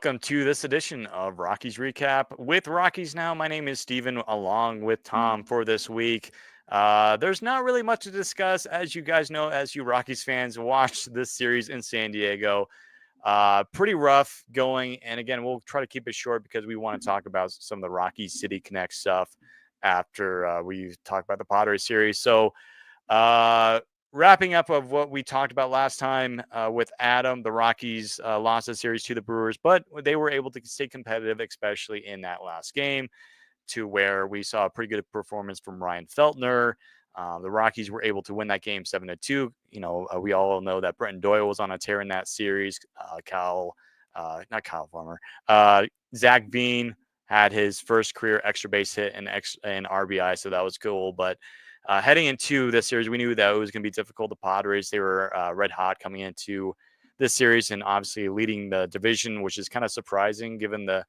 welcome to this edition of Rockies Recap with Rockies Now. My name is Steven, along with Tom for this week. There's not really much to discuss, as you guys know, as you Rockies fans watched this series in San Diego. Pretty rough going, and again, we'll try to keep it short because we want to talk about some of the Rockies City Connect stuff after we talk about the Padres series. So, wrapping up of what we talked about last time with Adam, the Rockies lost the series to the Brewers, but they were able to stay competitive, especially in that last game, to where we saw a pretty good performance from Ryan Feltner. The Rockies were able to win that game 7-2. We all know that Brenton Doyle was on a tear in that series. Not Kyle Farmer. Zach Veen had his first career extra base hit and RBI, so that was cool. But heading into this series, we knew that it was going to be difficult. The Padres, they were red hot coming into this series and obviously leading the division, which is kind of surprising given the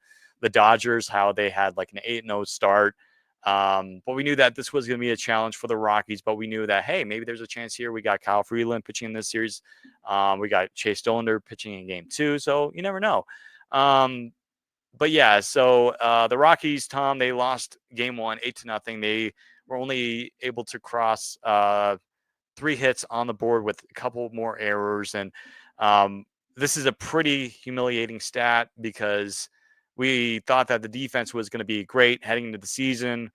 Dodgers, how they had like an 8-0 start. But we knew that this was going to be a challenge for the Rockies, but we knew that, hey, maybe there's a chance here. We got Kyle Freeland pitching in this series. We got Chase Dollander pitching in game 2. So you never know. But yeah, so the Rockies, Tom, they lost game 1, 8-0. They were only able to cross 3 hits on the board with a couple more errors. And this is a pretty humiliating stat because we thought that the defense was going to be great heading into the season.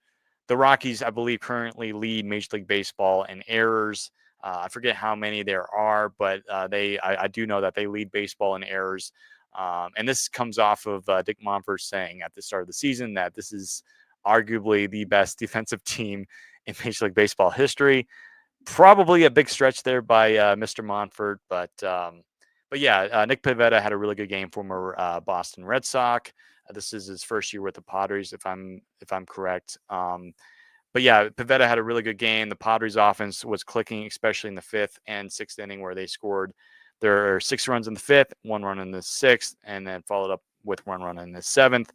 The Rockies, I believe, currently lead Major League Baseball in errors. I forget how many there are, but I do know that they lead baseball in errors. And this comes off of Dick Monfort saying at the start of the season that this is arguably the best defensive team in Major League Baseball history. Probably a big stretch there by Mr. Monfort, but yeah, Nick Pivetta had a really good game, former Boston Red Sox. This is his first year with the Padres, if I'm correct. But yeah, Pivetta had a really good game. The Padres offense was clicking, especially in the 5th and 6th inning, where they scored their 6 runs in the 5th, 1 run in the 6th, and then followed up with 1 run in the 7th.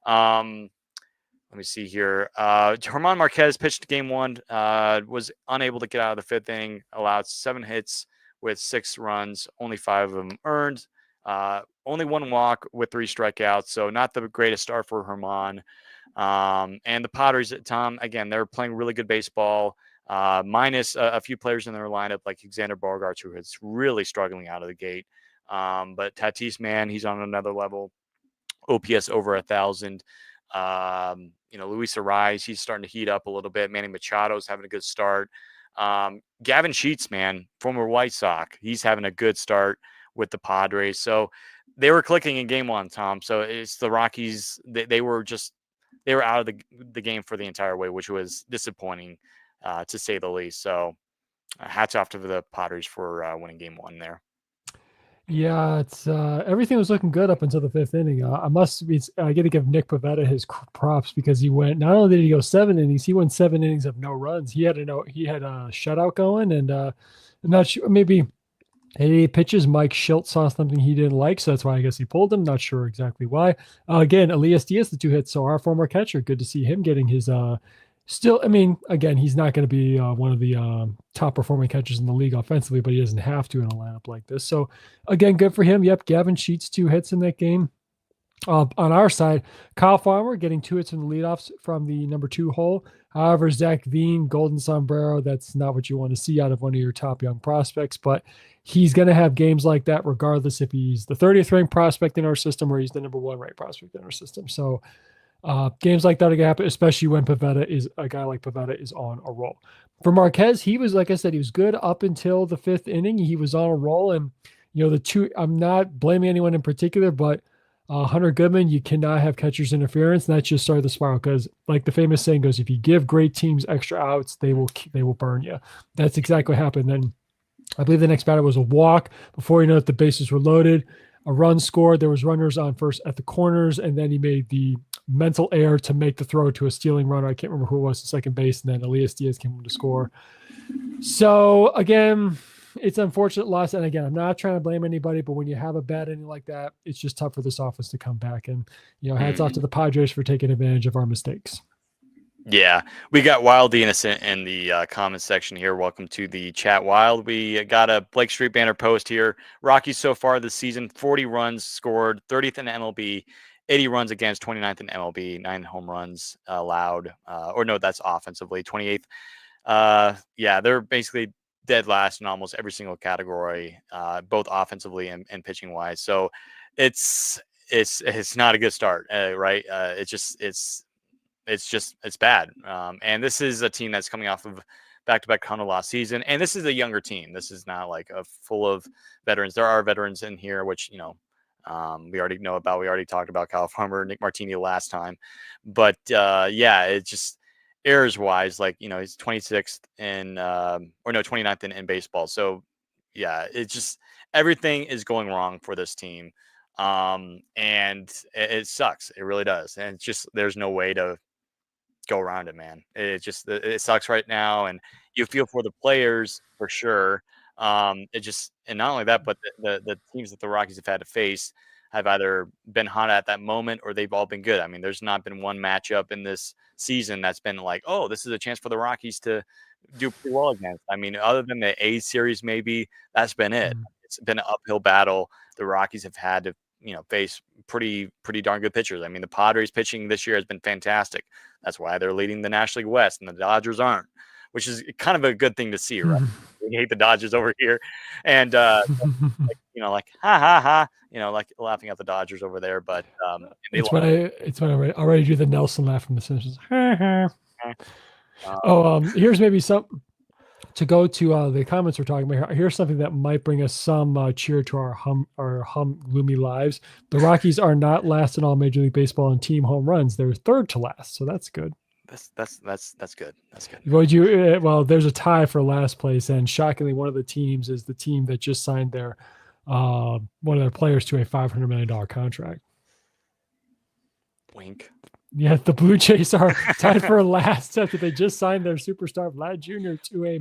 Let me see here. German Marquez pitched game 1, was unable to get out of the 5th inning, allowed 7 hits with 6 runs, only 5 of them earned. Only 1 walk with 3 strikeouts, so not the greatest start for German. And the Padres, Tom, again, they're playing really good baseball, minus a few players in their lineup like Alexander Bogaerts, who is really struggling out of the gate. But Tatis, man, he's on another level. OPS over 1,000. Luis Ariz, he's starting to heat up a little bit. Manny Machado's having a good start. Gavin Sheets, man, former White Sox, he's having a good start with the Padres. So they were clicking in game 1, Tom. So it's the Rockies. They were out of the game for the entire way, which was disappointing to say the least. So hats off to the Padres for winning game 1 there. Yeah, it's everything was looking good up until the 5th inning. I got to give Nick Pivetta his props because he went. Not only did he go 7 innings, he went 7 innings of no runs. He had a shutout going, and I'm not sure, maybe 88 pitches. Mike Schilt saw something he didn't like, so that's why I guess he pulled him. Not sure exactly why. Again, Elias Diaz, the 2 hits. So our former catcher, good to see him getting his. Still, I mean, again, he's not going to be one of the top performing catchers in the league offensively, but he doesn't have to in a lineup like this. So, again, good for him. Yep, Gavin Sheets, 2 hits in that game. On our side, Kyle Farmer getting 2 hits from the leadoffs from the number 2 hole. However, Zach Veen, golden sombrero, that's not what you want to see out of one of your top young prospects, but he's going to have games like that regardless if he's the 30th ranked prospect in our system or he's the number 1 ranked prospect in our system. So, games like that are going to happen, especially when a guy like Pivetta is on a roll. For Marquez, he was, like I said, he was good up until the 5th inning. He was on a roll, and I'm not blaming anyone in particular, but Hunter Goodman, you cannot have catcher's interference, and that just started the spiral. Because, like the famous saying goes, if you give great teams extra outs, they will burn you. That's exactly what happened. Then I believe the next batter was a walk. Before you know it, the bases were loaded. A run scored. There was runners on first at the corners, and then he made the mental error to make the throw to a stealing runner. I can't remember who it was at second base, and then Elias Diaz came to score. So, again, it's unfortunate loss. And, again, I'm not trying to blame anybody, but when you have a bad inning like that, it's just tough for this offense to come back. And, hats off to the Padres for taking advantage of our mistakes. Yeah, we got Wild the Innocent in the comment section here. Welcome to the chat, Wild. We got a Blake Street banner post here. Rockies so far this season, 40 runs scored, 30th in MLB, 80 runs against, 29th in MLB, 9 home runs allowed. Or no, that's offensively, 28th. Yeah, they're basically dead last in almost every single category, both offensively and pitching wise. So it's not a good start, right? It's bad. And this is a team that's coming off of back-to-back 100 loss season, and this is a younger team. This is not like a full of veterans. There are veterans in here, which we already know about. We already talked about Kyle Farmer, Nick Martini last time, but yeah, it's just errors wise, like he's 26th in or no 29th in baseball. So yeah, it's just everything is going wrong for this team. And it sucks. It really does. And it's just there's no way to go around it, man. It sucks right now, and you feel for the players for sure. It just and not only that, but the teams that the Rockies have had to face have either been hot at that moment or they've all been good. I mean, there's not been one matchup in this season that's been like, oh, this is a chance for the Rockies to do pretty well against. I mean, other than the A's series, maybe that's been it. Mm. It's been an uphill battle. The Rockies have had to face pretty darn good pitchers. I mean, the Padres pitching this year has been fantastic. That's why they're leading the National League West, and the Dodgers aren't, which is kind of a good thing to see, right? We hate the Dodgers over here, and like ha ha ha, like laughing at the Dodgers over there. But they It's when I already do the Nelson laugh from The Simpsons. Here's maybe some to go to the comments we're talking about. Here's something that might bring us some cheer to our gloomy lives. The Rockies are not last in all Major League Baseball in team home runs. They're third to last, so that's good. That's good. That's good. Well, there's a tie for last place, and shockingly, one of the teams is the team that just signed their one of their players to a $500 million contract. Wink. Yeah, the Blue Jays are tied for last after they just signed their superstar Vlad Jr. to a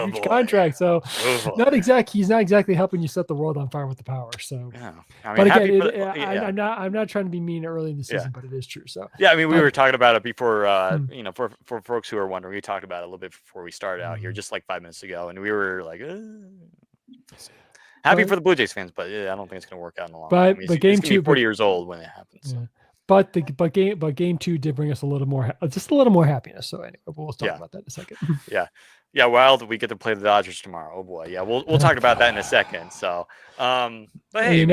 huge contract. So, he's not exactly helping you set the world on fire with the power. So, yeah. I mean, but again, I'm not trying to be mean early in the season, but it is true. So, yeah, I mean, we were talking about it before. For folks who are wondering, we talked about it a little bit before we started out here, just like 5 minutes ago, and we were like, happy for the Blue Jays fans, but I don't think it's going to work out in the long run. I mean, but game 2, 40 years old when it happens. So. But game 2 did bring us a little more happiness. So anyway, we'll talk about that in a second. Yeah. Wild, we get to play the Dodgers tomorrow. Oh boy, yeah, we'll talk about that in a second. So, but hey,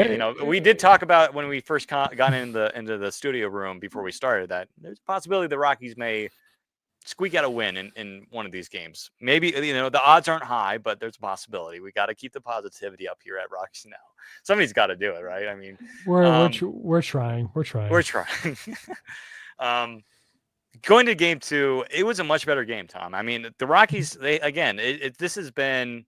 we did talk about when we first got into the studio room before we started that there's a possibility the Rockies may squeak out a win in one of these games. Maybe the odds aren't high, but there's a possibility. We got to keep the positivity up here at Rockies now. Somebody's got to do it, right? I mean, we're trying. Going to game 2, it was a much better game, Tom. I mean, the Rockies, this has been,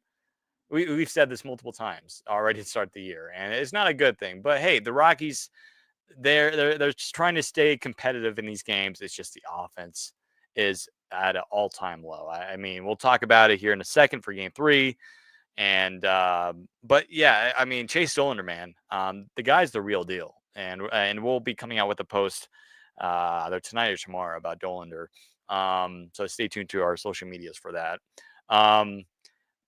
we've said this multiple times already to start the year, and it's not a good thing. But hey, the Rockies, they're just trying to stay competitive in these games. It's just the offense is at an all-time low. I mean, we'll talk about it here in a second for game 3. And but yeah, I mean, Chase Dollander, man, the guy's the real deal. And we'll be coming out with a post either tonight or tomorrow about Dollander. So stay tuned to our social medias for that.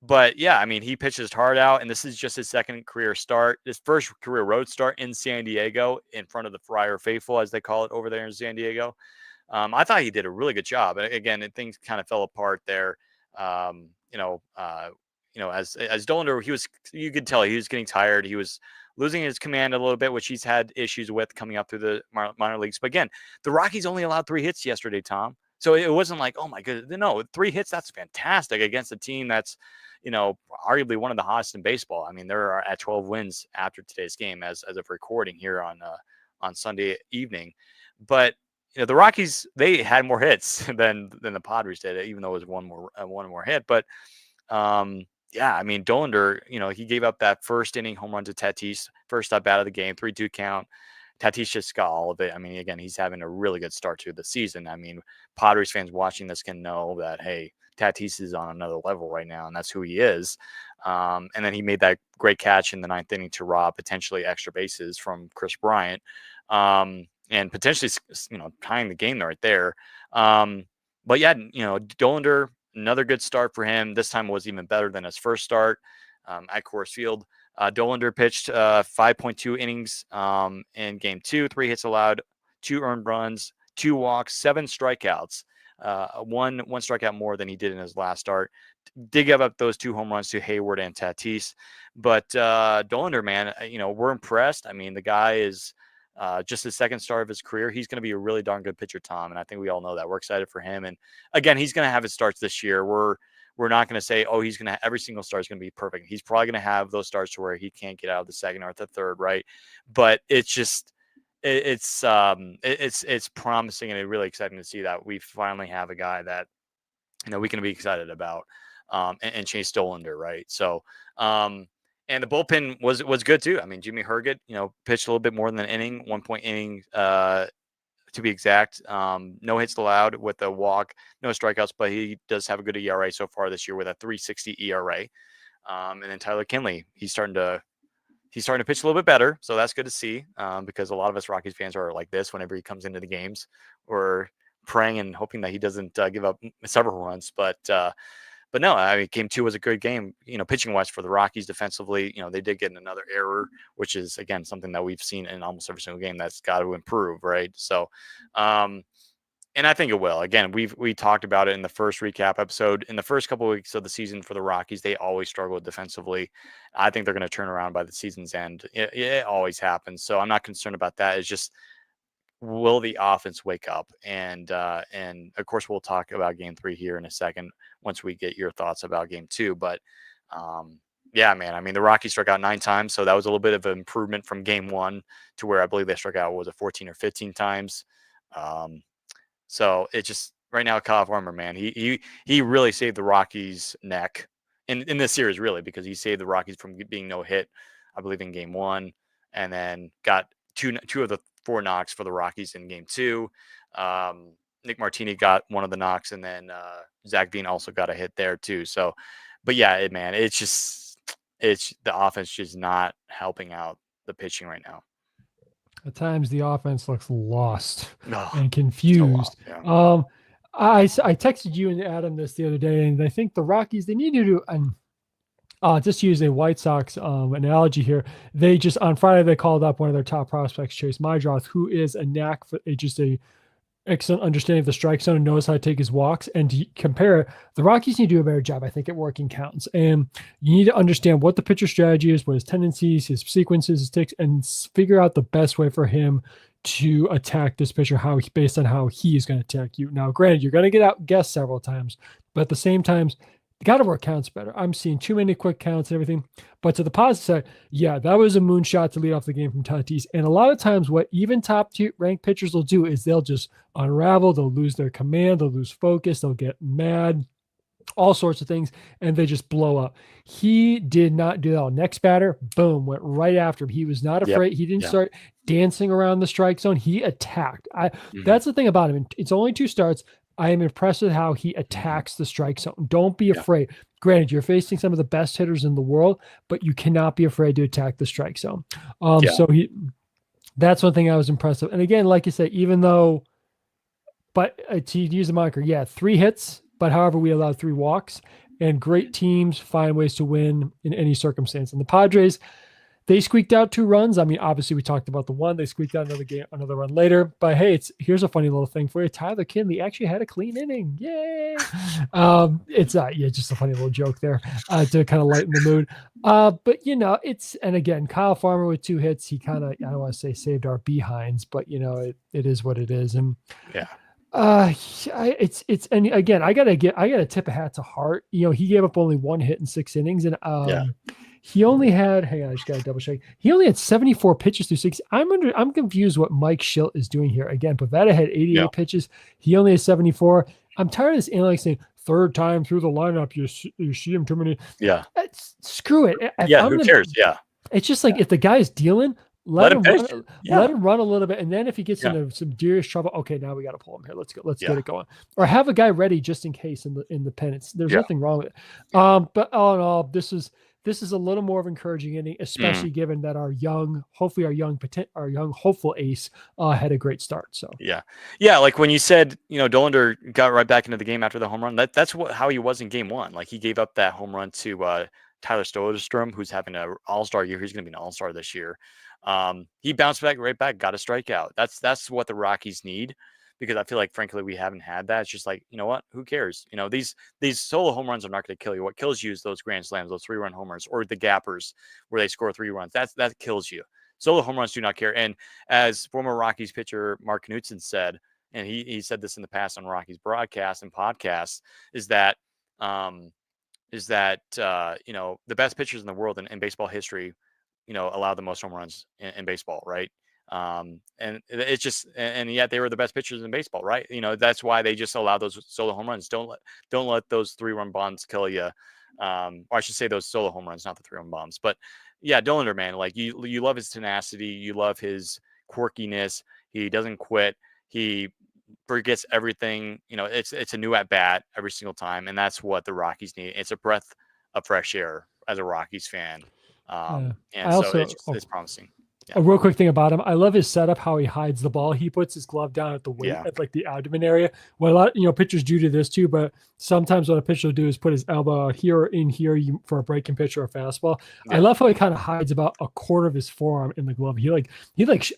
But yeah, I mean, he pitched his heart out, and this is just his second career start, his first career road start in San Diego in front of the Friar Faithful, as they call it over there in San Diego. I thought he did a really good job. And again, things kind of fell apart there. As Dollander, you could tell he was getting tired. He was losing his command a little bit, which he's had issues with coming up through the minor leagues. But again, the Rockies only allowed 3 hits yesterday, Tom. So it wasn't like, oh my goodness, no, 3 hits, that's fantastic against a team that's, arguably one of the hottest in baseball. I mean, they're at 12 wins after today's game as of recording here on Sunday evening. But the Rockies, they had more hits than the Padres did, even though it was one more hit. But yeah, I mean, Dollander, he gave up that first inning home run to Tatis, first up out of the game, 3-2 count. Tatis just got all of it. I mean, again, he's having a really good start to the season. I mean, Padres fans watching this can know that, hey, Tatis is on another level right now, and that's who he is. And then he made that great catch in the 9th inning to rob potentially extra bases from Chris Bryant, and potentially, tying the game right there. but yeah, Dollander, another good start for him. This time was even better than his first start at Coors Field. Dollander pitched 5.2 innings in game 2, 3 hits allowed, 2 earned runs, 2 walks, 7 strikeouts. One strikeout more than he did in his last start. Did give up those 2 home runs to Hayward and Tatis, but Dollander, man, we're impressed. I mean, the guy is just his second start of his career. He's going to be a really darn good pitcher, Tom, and I think we all know that. We're excited for him, and again, he's going to have his starts this year. We're not going to say, oh, he's going to every single start is going to be perfect. He's probably going to have those starts to where he can't get out of the second or the third, right? But it's just it's promising and it's really exciting to see that we finally have a guy that we can be excited about, and Chase Dollander, right? So, and the bullpen was good too. I mean, Jimmy Herget, pitched a little bit more than an inning, 1 point inning, to be exact. No hits allowed with a walk, no strikeouts, but he does have a good ERA so far this year with a 3.60 ERA. And then Tyler Kinley, he's starting to pitch a little bit better, so that's good to see. Because a lot of us Rockies fans are like this whenever he comes into the games. We're praying and hoping that he doesn't give up several runs, but no, I mean, game 2 was a good game, pitching wise for the Rockies defensively. They did get another error, which is, again, something that we've seen in almost every single game that's got to improve, right? So, and I think it will. Again, we talked about it in the first recap episode. In the first couple of weeks of the season for the Rockies, they always struggled defensively. I think they're going to turn around by the season's end. It always happens. So I'm not concerned about that. It's just, will the offense wake up? And of course we'll talk about game 3 here in a second once we get your thoughts about game 2. But yeah, man, I mean, the Rockies struck out 9 times, so that was a little bit of an improvement from game 1 to where I believe they struck out, was it 14 or 15 times. So it just, right now, Kyle Farmer, man, he really saved the Rockies' neck in this series, really, because he saved the Rockies from being no hit, I believe, in game 1, and then got two of the 4 knocks for the Rockies in game 2. Nick Martini got one of the knocks, and then Zach Veen also got a hit there too. So, but yeah, man, it's the offense just not helping out the pitching right now. At times, the offense looks lost Oh, and confused. So yeah. I texted you and Adam this the other day, and I think the Rockies, they need to do, and just use a White Sox analogy here. They just, on Friday, they called up one of their top prospects, Chase Mydroth, who is a knack for just a excellent understanding of the strike zone and knows how to take his walks. And to compare, the Rockies need to do a better job, I think, at working counts. And you need to understand what the pitcher strategy is, what his tendencies, his sequences, his ticks, and figure out the best way for him to attack this pitcher, based on how he is going to attack you. Now, granted, you're going to get outguessed several times, but at the same time, you got to work counts better. I'm seeing too many quick counts and everything. But to the positive side, yeah, that was a moonshot to lead off the game from Tatis. And a lot of times what even top tier ranked pitchers will do is they'll just unravel. They'll lose their command. They'll lose focus. They'll get mad, all sorts of things, and they just blow up. He did not do that. Next batter, boom, went right after him. He was not afraid. He didn't start dancing around the strike zone. He attacked. That's the thing about him. It's only 2 starts. I am impressed with how he attacks the strike zone. Don't be afraid. Granted, you're facing some of the best hitters in the world, but you cannot be afraid to attack the strike zone. So that's one thing I was impressed with. And again, like you said, even though, but to use the moniker, 3 hits, but however, we allowed 3 walks, and great teams find ways to win in any circumstance. And the Padres, they squeaked out 2 runs. I mean, obviously, we talked about the one. They squeaked out another run later. But hey, here's a funny little thing for you. Tyler Kinley actually had a clean inning. Yay! It's just a funny little joke there to kind of lighten the mood. But and again, Kyle Farmer with 2 hits. He kind of, I don't want to say saved our behinds, but it is what it is. And and again, I gotta tip a hat to Hart. He gave up only 1 hit in 6 innings, and he only had, hang on, I just got to double check. He only had 74 pitches through 6. I'm confused what Mike Schilt is doing here. Again, Pivetta had 88 pitches. He only has 74. I'm tired of this analyst saying, 3rd time through the lineup, you see him too many. Yeah. Screw it. Who cares? Yeah. It's just like, if the guy's dealing, let him run a little bit. And then if he gets into some serious trouble, okay, now we got to pull him here. Let's go. Let's get it going. Or have a guy ready just in case in the pen. There's nothing wrong with it. But all in all, this this is a little more of encouraging inning, Mm. especially given that hopefully our young hopeful ace had a great start. So yeah, like when you said, Dollander got right back into the game after the home run. That's how he was in game one. Like he gave up that home run to Tyler Soderstrom, who's having an all-star year. He's going to be an all-star this year. He bounced right back, got a strikeout. That's what the Rockies need, because I feel like, frankly, we haven't had that. It's just like, you know what? Who cares? These solo home runs are not going to kill you. What kills you is those grand slams, those 3-run homers, or the gappers where they score 3 runs. That kills you. Solo home runs do not care. And as former Rockies pitcher Mark Knudsen said, and he said this in the past on Rockies broadcasts and podcasts, is that the best pitchers in the world in baseball history, allow the most home runs in baseball, right? And it's just, and yet they were the best pitchers in baseball, right? That's why they just allow those solo home runs. Don't let those 3-run bombs kill you. Or I should say those solo home runs, not the 3-run bombs. But yeah, Dollander, man, like you love his tenacity, you love his quirkiness. He doesn't quit. He forgets everything. It's a new at bat every single time, and that's what the Rockies need. It's a breath of fresh air as a Rockies fan, and I so also it's promising. A real quick thing about him, I love his setup, how he hides the ball. He puts his glove down at the weight, Yeah. at like the abdomen area. Well, a lot, pitchers do this too, but sometimes what a pitcher will do is put his elbow out here or in here for a breaking pitch or a fastball. Yeah. I love how he kind of hides about a quarter of his forearm in the glove.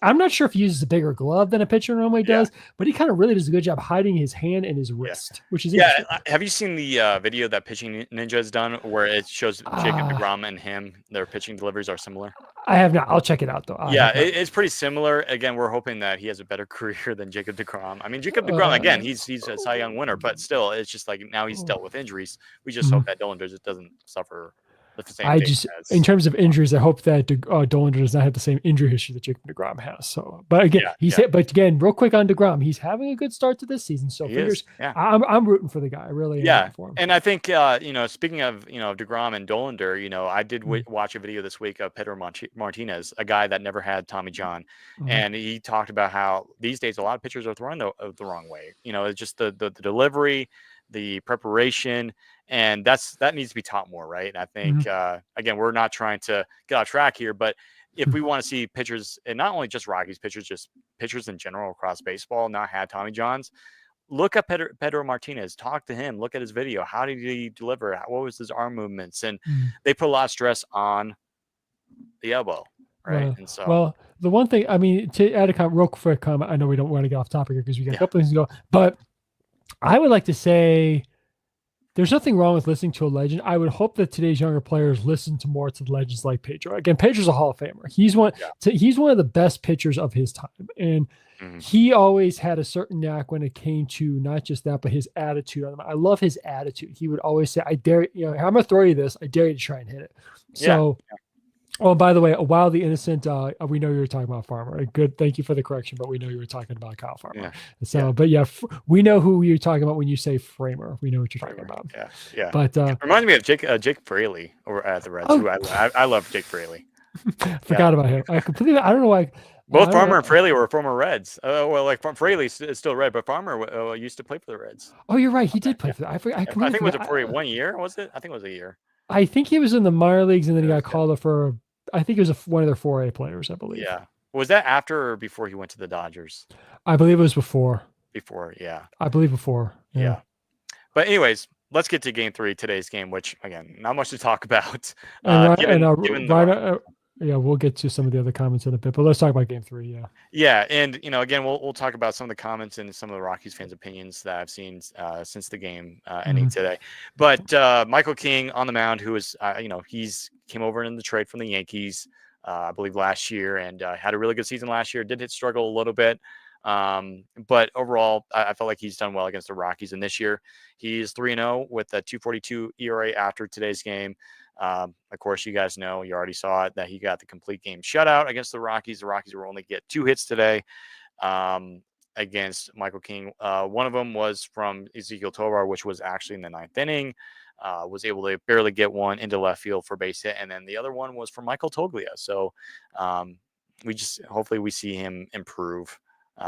I'm not sure if he uses a bigger glove than a pitcher normally does, but he kind of really does a good job hiding his hand and his wrist, which is interesting. Have you seen the video that Pitching Ninja has done where it shows Jacob deGrom and him, their pitching deliveries are similar? I have not. I'll check it out though. It's pretty similar. Again, we're hoping that he has a better career than Jacob deGrom. I mean, Jacob deGrom, again, he's a Cy Young winner, but still, it's just like now he's dealt with injuries. We just hope that Dollander doesn't suffer the same thing. In terms of injuries, I hope that Dollander does not have the same injury history that Jacob deGrom has. So, but again, but again, real quick on deGrom, he's having a good start to this season. So I'm rooting for the guy. I really am for him. And I think speaking of deGrom and Dollander, I did watch a video this week of Pedro Martinez, a guy that never had Tommy John, and he talked about how these days a lot of pitchers are throwing the wrong way. It's just the delivery, the preparation, and that needs to be taught more, right? And I think again, we're not trying to get off track here, but if we want to see pitchers, and not only just Rockies pitchers, just pitchers in general across baseball, not have Tommy Johns, look up Pedro Martinez, talk to him, look at his video. How did he deliver? What was his arm movements? And they put a lot of stress on the elbow, right? And so, well, the one thing, I mean, to add a real quick comment, I know we don't want to get off topic here because we got a couple things to go, but I would like to say there's nothing wrong with listening to a legend. I would hope that today's younger players listen to more to legends like Pedro. Again, Pedro's a Hall of Famer. He's one of the best pitchers of his time, and he always had a certain knack when it came to not just that, but his attitude on him. I love his attitude. He would always say, "I dare I'm gonna throw you this. I dare you to try and hit it." So. Oh, by the way, a wildly innocent. We know you were talking about Farmer. Good, thank you for the correction, but we know you were talking about Kyle Farmer. But we know who you're talking about when you say Framer. We know what you're talking about. Yeah. But it reminds me of Jake Fraley over at the Reds. Who I love Jake Fraley. Forgot about him. I don't know why. Both Farmer and Fraley were former Reds. Fraley is still Red, but Farmer used to play for the Reds. Oh, you're right. He did play for that. I think it was for 1 year. Was it? I think it was a year. I think he was in the minor leagues, and then he got called up for. I think he was one of their 4A players, I believe. Yeah. Was that after or before he went to the Dodgers? I believe it was before. Before, yeah. I believe before. Yeah. But anyways, let's get to game 3, today's game, which, again, not much to talk about. We'll get to some of the other comments in a bit, but let's talk about game 3. Yeah. And, again, we'll talk about some of the comments and some of the Rockies fans' opinions that I've seen since the game ending today. But Michael King on the mound, who is, he's came over in the trade from the Yankees, I believe last year, and had a really good season last year. Did struggle a little bit. But overall, I felt like he's done well against the Rockies. And this year, he's 3-0 with a 2.42 ERA after today's game. Of course, you guys know, you already saw it, that he got the complete game shutout against the Rockies. The Rockies were only get 2 hits today against Michael King. One of them was from Ezekiel Tovar, which was actually in the 9th inning. Was able to barely get one into left field for base hit. And then the other one was from Michael Toglia. So hopefully we see him improve.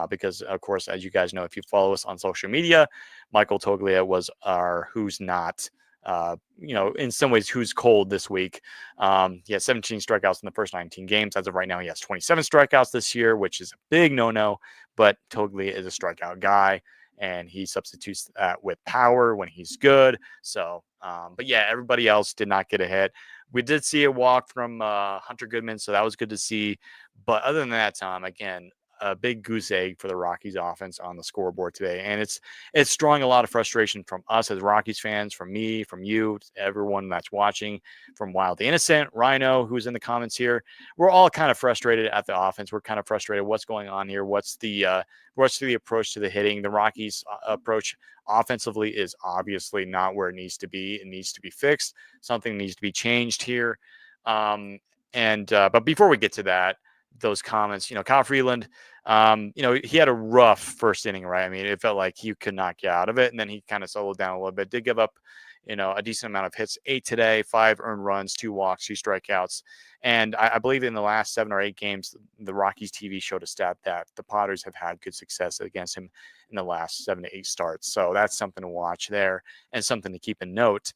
Because, of course, as you guys know, if you follow us on social media, Michael Toglia was our Who's Not in some ways, who's cold this week. He has 17 strikeouts in the first 19 games. As of right now, he has 27 strikeouts this year, which is a big no-no. But Toglia is a strikeout guy, and he substitutes that with power when he's good. So, but yeah, everybody else did not get a hit. We did see a walk from Hunter Goodman, so that was good to see. But other than that, Tom, again, a big goose egg for the Rockies offense on the scoreboard today. And it's drawing a lot of frustration from us as Rockies fans, from me, from you, everyone that's watching, from Wild the Innocent, Rhino, who's in the comments here. We're all kind of frustrated at the offense. We're kind of frustrated. What's going on here? What's the approach to the hitting? The Rockies approach offensively is obviously not where it needs to be. It needs to be fixed. Something needs to be changed here. But before we get to that, those comments, Kyle Freeland, he had a rough first inning, right? I mean, it felt like he could not get out of it. And then he kind of slowed down a little bit, did give up, a decent amount of hits, 8 today, 5 earned runs, 2 walks, 2 strikeouts. And I believe in the last 7 or 8 games, the Rockies TV showed a stat that the Padres have had good success against him in the last 7 to 8 starts. So that's something to watch there and something to keep in note.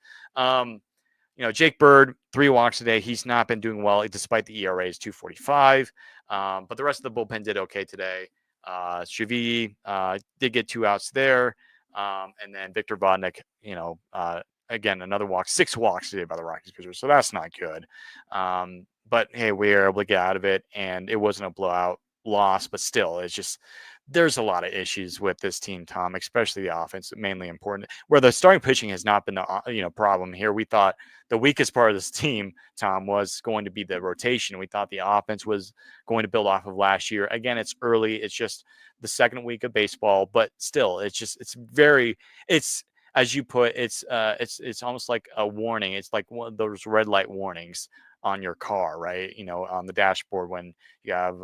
Jake Bird, 3 walks today. He's not been doing well despite the ERA is 2.45. But the rest of the bullpen did okay today. Shavii did get 2 outs there. And then Victor Vodnik, again, another walk, 6 walks today by the Rockies pitchers. So that's not good. But hey, we were able to get out of it, and it wasn't a blowout loss, but still, it's just there's a lot of issues with this team, Tom, especially the offense, mainly important. Where the starting pitching has not been the problem here. We thought the weakest part of this team, Tom, was going to be the rotation. We thought the offense was going to build off of last year. Again, it's early. It's just the second week of baseball, but still, it's as you put, it's almost like a warning. It's like one of those red light warnings on your car, right? On the dashboard when you have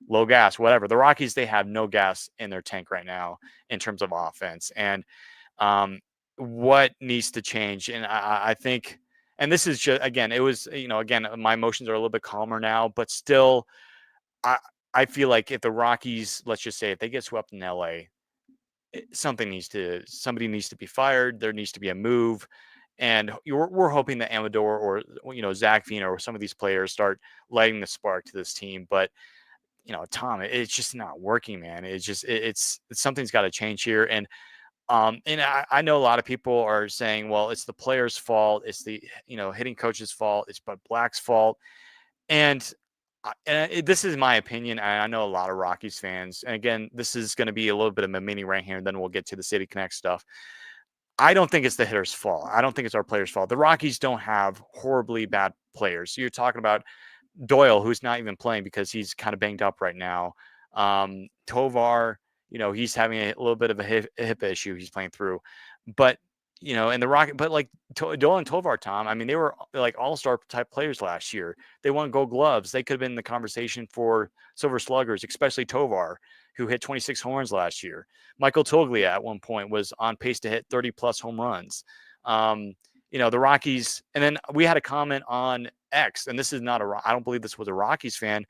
low gas, whatever. The Rockies, they have no gas in their tank right now in terms of offense. And what needs to change? And I think, and this is just, again, it was, again, my emotions are a little bit calmer now, but still, I feel like if the Rockies, let's just say, if they get swept in LA, somebody needs to be fired. There needs to be a move. And we're hoping that Amador or, Zach Vina or some of these players start lighting the spark to this team. But Tom, it's just not working, man. It's just it's something's got to change here. And I know a lot of people are saying, well, it's the players' fault, it's the hitting coach's fault, it's Bud Black's fault, and this is my opinion. I know a lot of Rockies fans, and again, this is going to be a little bit of a mini rant here, and then we'll get to the City Connect stuff. I don't think it's the hitter's fault. I don't think it's our players' fault. The Rockies don't have horribly bad players. So you're talking about Doyle, who's not even playing because he's kind of banged up right now. Tovar, he's having a little bit of a hip issue he's playing through. But, and the Rocket, but like Doyle and Tovar, Tom, I mean, they were like all-star type players last year. They won Gold Gloves. They could have been in the conversation for Silver Sluggers, especially Tovar, who hit 26 home runs last year. Michael Toglia at one point was on pace to hit 30-plus home runs. The Rockies, and then we had a comment on X, and this is not I don't believe this was a Rockies fan,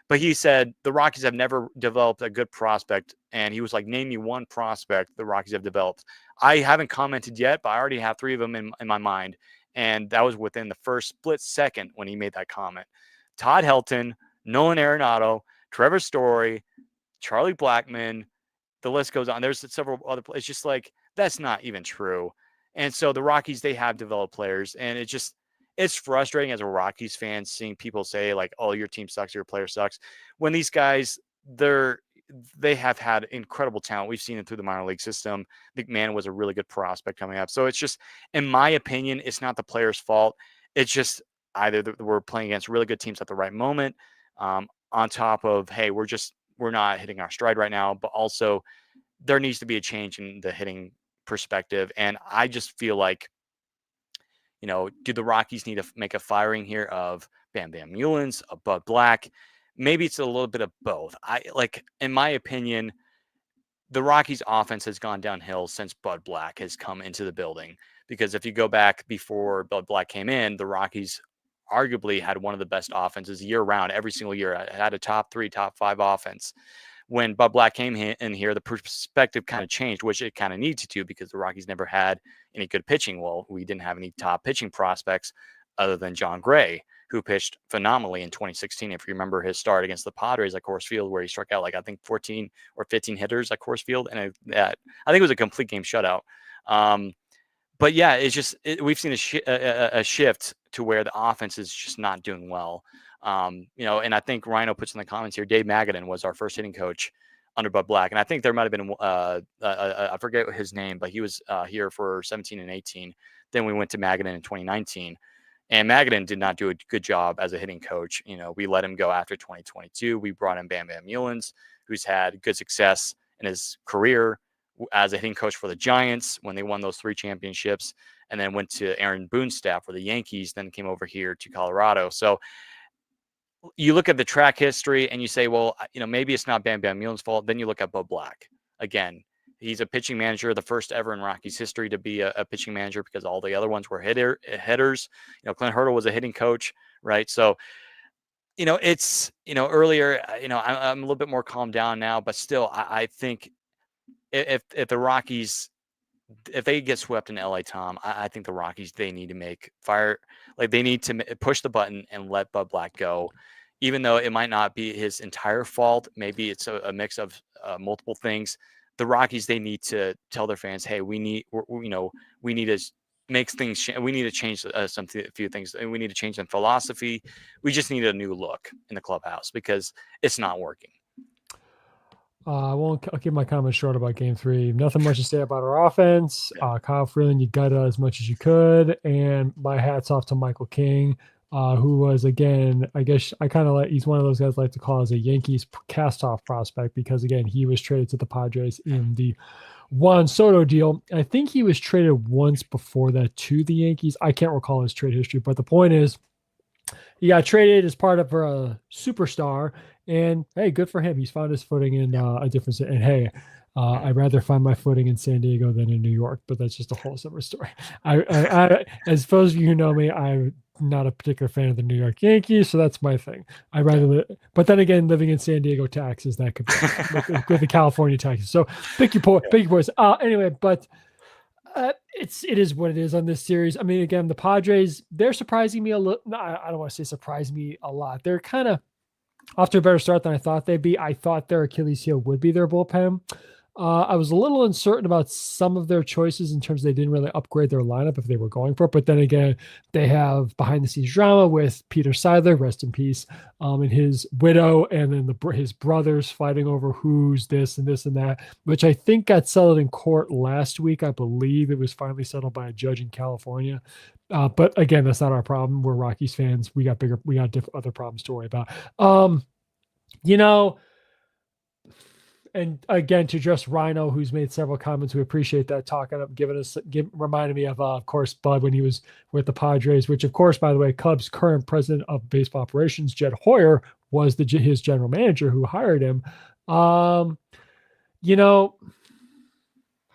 but he said the Rockies have never developed a good prospect, and he was like, name me one prospect the Rockies have developed. I haven't commented yet, but I already have 3 of them in my mind, and that was within the first split second when he made that comment. Todd Helton, Nolan Arenado, Trevor Story, Charlie Blackmon, the list goes on. There's several other players. It's just like, that's not even true. And so the Rockies, they have developed players, and it's frustrating as a Rockies fan seeing people say like, oh, your team sucks, your player sucks, when these guys, they have had incredible talent. We've seen it through the minor league system. McMahon was a really good prospect coming up. So it's just, in my opinion, it's not the player's fault. It's just either we're playing against really good teams at the right moment, on top of, hey, we're not hitting our stride right now, but also there needs to be a change in the hitting perspective. And I just feel like, do the Rockies need to make a firing here of Bam Bam Mulens, a Bud Black? Maybe it's a little bit of both. In my opinion, the Rockies offense has gone downhill since Bud Black has come into the building. Because if you go back before Bud Black came in, the Rockies arguably had one of the best offenses year round, every single year. It had a top 3, top 5 offense. when Bud Black came in here, the perspective kind of changed, which it kind of needed to because the Rockies never had any good pitching. Well, we didn't have any top pitching prospects other than John Gray, who pitched phenomenally in 2016. If you remember his start against the Padres at Coors Field, where he struck out like I think 14 or 15 hitters at Coors Field, and I think it was a complete game shutout. But yeah, it's just we've seen a shift to where the offense is just not doing well. And I think Rhino puts in the comments here, Dave Magadan was our first hitting coach under Bud Black. And I think there might have been, I forget his name, but he was here for 17 and 18. Then we went to Magadan in 2019. And Magadan did not do a good job as a hitting coach. We let him go after 2022. We brought in Bam Bam Mulens, who's had good success in his career as a hitting coach for the Giants when they won those 3 championships, and then went to Aaron Boone's staff for the Yankees, then came over here to Colorado. So you look at the track history and you say, well, maybe it's not Bam Bam Mulen's fault. Then you look at Bud Black. Again, he's a pitching manager, the first ever in Rockies history to be a pitching manager, because all the other ones were hitters. Clint Hurdle was a hitting coach, right? So, it's, earlier, I'm a little bit more calmed down now, but still, I think if the Rockies, if they get swept in LA, Tom, I think the Rockies, they need to they need to push the button and let Bud Black go, even though it might not be his entire fault. Maybe it's a mix of multiple things. The Rockies, they need to tell their fans, hey, we need to make things, we need to change a few things. We need to change some philosophy. We just need a new look in the clubhouse because it's not working. I'll keep my comments short about Game 3. Nothing much to say about our offense. Kyle Freeland, you got as much as you could. And my hat's off to Michael King, who was, again, I guess I kind of he's one of those guys I like to call as a Yankees cast-off prospect, because, again, he was traded to the Padres in the Juan Soto deal. I think he was traded once before that to the Yankees. I can't recall his trade history, but the point is, he got traded as part of a superstar, and hey, good for him. He's found his footing in a different city. And hey, I'd rather find my footing in San Diego than in New York, but that's just a whole separate story. I as those of you who know me, I'm not a particular fan of the New York Yankees, so that's my thing. I'd rather but then again, living in San Diego taxes, that could be with the California taxes. So pick your poison. Anyway, but it is what it is on this series. I mean, again, the Padres, they're surprising me a little. No, I don't want to say surprise me a lot. They're kind of off to a better start than I thought they'd be. I thought their Achilles heel would be their bullpen. I was a little uncertain about some of their choices in terms of they didn't really upgrade their lineup if they were going for it. But then again, they have behind the scenes drama with Peter Seidler, rest in peace, and his widow, and then his brothers fighting over who's this and this and that, which I think got settled in court last week. I believe it was finally settled by a judge in California. But again, that's not our problem. We're Rockies fans. We got other problems to worry about. And again, to address Rhino, who's made several comments, we appreciate that talking up, reminding me of course, Bud when he was with the Padres, which of course, by the way, Cubs' current president of baseball operations, Jed Hoyer, was his general manager who hired him. How do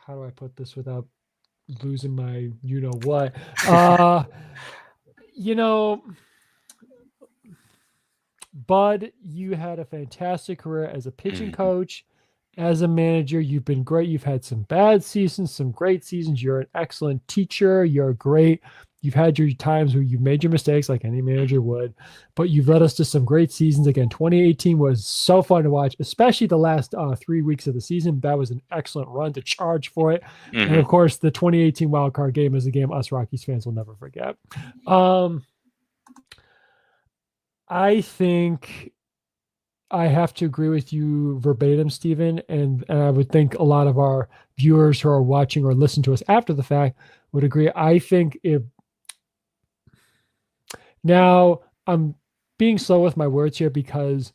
I put this without losing my what? Bud, you had a fantastic career as a pitching coach, as a manager. You've been great. You've had some bad seasons, some great seasons. You're an excellent teacher. You're great. You've had your times where you've made your mistakes like any manager would, but you've led us to some great seasons. Again, 2018 was so fun to watch, especially the last 3 weeks of the season. That was an excellent run to charge for it. Mm-hmm. And of course, the 2018 wild card game is a game us Rockies fans will never forget. I think I have to agree with you verbatim, Stephen, and I would think a lot of our viewers who are watching or listen to us after the fact would agree. I think now I'm being slow with my words here, because